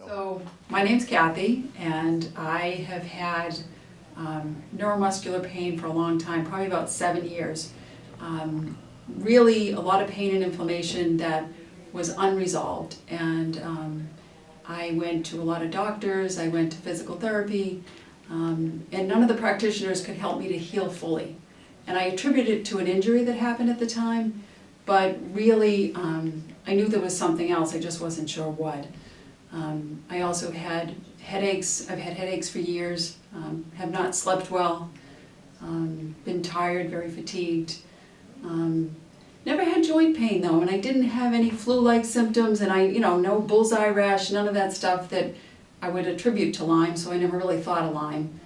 So my name's Cathy, and I have had neuromuscular pain for a long time, probably about 7 years. Really a lot of pain and inflammation that was unresolved, and I went to a lot of doctors, I went to physical therapy, and none of the practitioners could help me to heal fully. And I attributed it to an injury that happened at the time, but really I knew there was something else, I just wasn't sure what. I also had headaches. I've had headaches for years, have not slept well, been tired, very fatigued. Never had joint pain though, and I didn't have any flu-like symptoms, and no bullseye rash, none of that stuff that I would attribute to Lyme, so I never really thought of Lyme.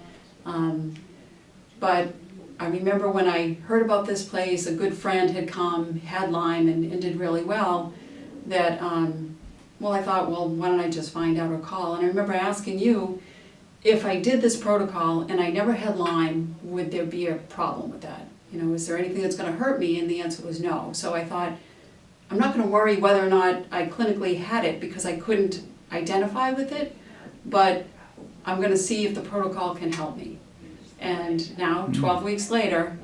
But I remember when I heard about this place, a good friend had come, had Lyme, and did really well, that I thought, well, why don't I just find out or call? And I remember asking you, if I did this protocol and I never had Lyme, would there be a problem with that? Is there anything that's going to hurt me? And the answer was no. So I thought, I'm not going to worry whether or not I clinically had it because I couldn't identify with it, but I'm going to see if the protocol can help me. And now, 12 weeks later,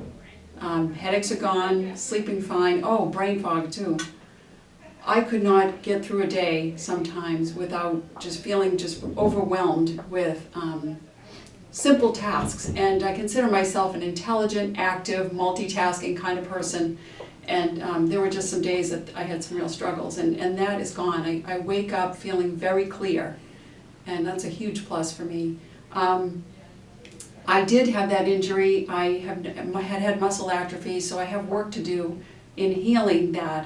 headaches are gone, sleeping fine, brain fog too. I could not get through a day sometimes without just feeling just overwhelmed with simple tasks. And I consider myself an intelligent, active, multitasking kind of person. And there were just some days that I had some real struggles, and that is gone. I wake up feeling very clear, and that's a huge plus for me. I did have that injury. I had muscle atrophy, so I have work to do in healing that.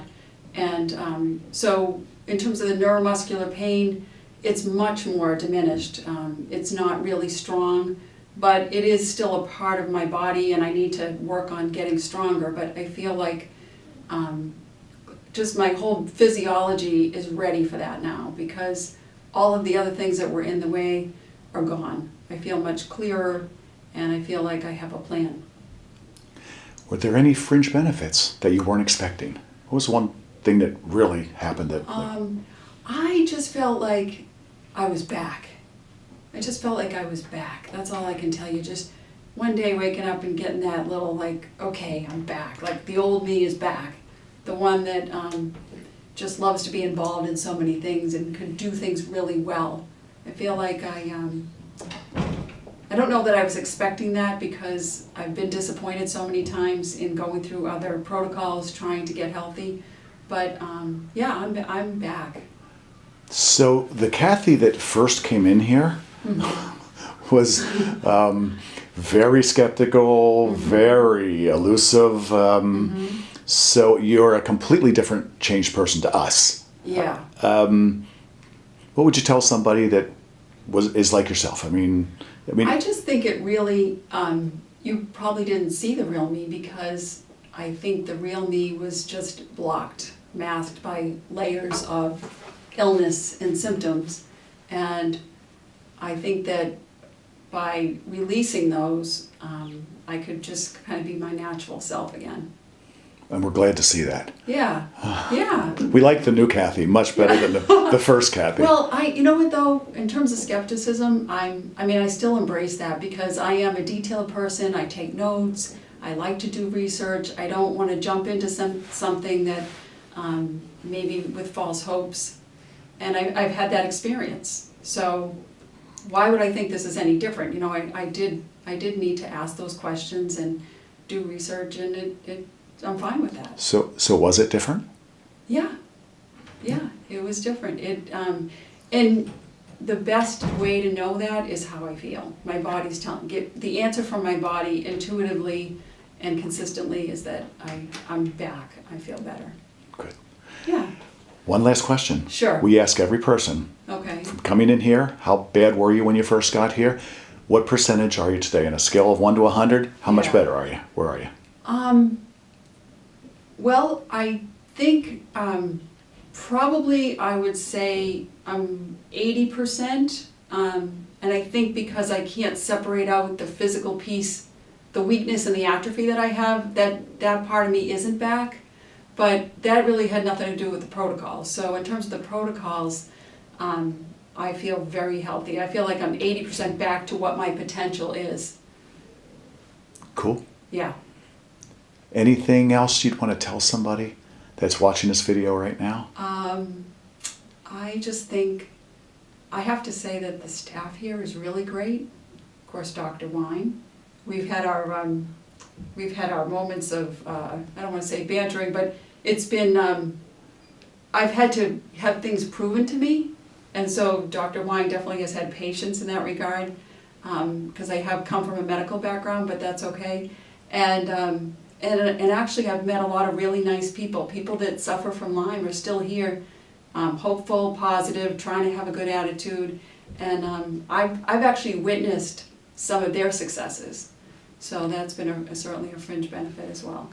And so in terms of the neuromuscular pain, it's much more diminished. It's not really strong, but it is still a part of my body, and I need to work on getting stronger. But I feel like just my whole physiology is ready for that now, because all of the other things that were in the way are gone. I feel much clearer, and I feel like I have a plan. Were there any fringe benefits that you weren't expecting? What was one thing that really happened that I just felt like I was back. I just felt like I was back. That's all I can tell you. Just one day waking up and getting that little okay, I'm back. Like the old me is back. The one that just loves to be involved in so many things and could do things really well. I feel like I don't know that I was expecting that, because I've been disappointed so many times in going through other protocols trying to get healthy. But I'm back. So the Cathy that first came in here was very skeptical, very elusive. So you're a completely different changed person to us. Yeah. What would you tell somebody that is like yourself? I mean, I just think it really, you probably didn't see the real me, because I think the real me was just blocked, masked by layers of illness and symptoms. And I think that by releasing those, I could just kind of be my natural self again. And we're glad to see that. Yeah, yeah. We like the new Cathy much better than the first Cathy. Well, you know what though, in terms of skepticism, I still embrace that, because I am a detailed person. I take notes. I like to do research. I don't want to jump into something that maybe with false hopes. And I've had that experience. So why would I think this is any different? I did need to ask those questions and do research, and I'm fine with that. So was it different? Yeah, it was different. And the best way to know that is how I feel. My body's get the answer from my body intuitively and consistently is that I'm back. I feel better. Good. Yeah. One last question. Sure. We ask every person. Okay. From coming in here, how bad were you when you first got here? What percentage are you today? On a scale of 1 to 100, how much better are you? Where are you? Well, I think probably I would say I'm 80%. And I think because I can't separate out the physical piece, the weakness and the atrophy that I have, that part of me isn't back. But that really had nothing to do with the protocols. So in terms of the protocols, I feel very healthy. I feel like I'm 80% back to what my potential is. Cool. Yeah. Anything else you'd want to tell somebody that's watching this video right now? I just think, I have to say that the staff here is really great. Of course, Dr. Wine. We've had our moments of, I don't want to say bantering, but it's been, I've had to have things proven to me. And so Dr. Wine definitely has had patience in that regard, because I have come from a medical background, but that's okay. And actually I've met a lot of really nice people. People that suffer from Lyme are still here, hopeful, positive, trying to have a good attitude. And I've actually witnessed some of their successes. So that's been certainly a fringe benefit as well.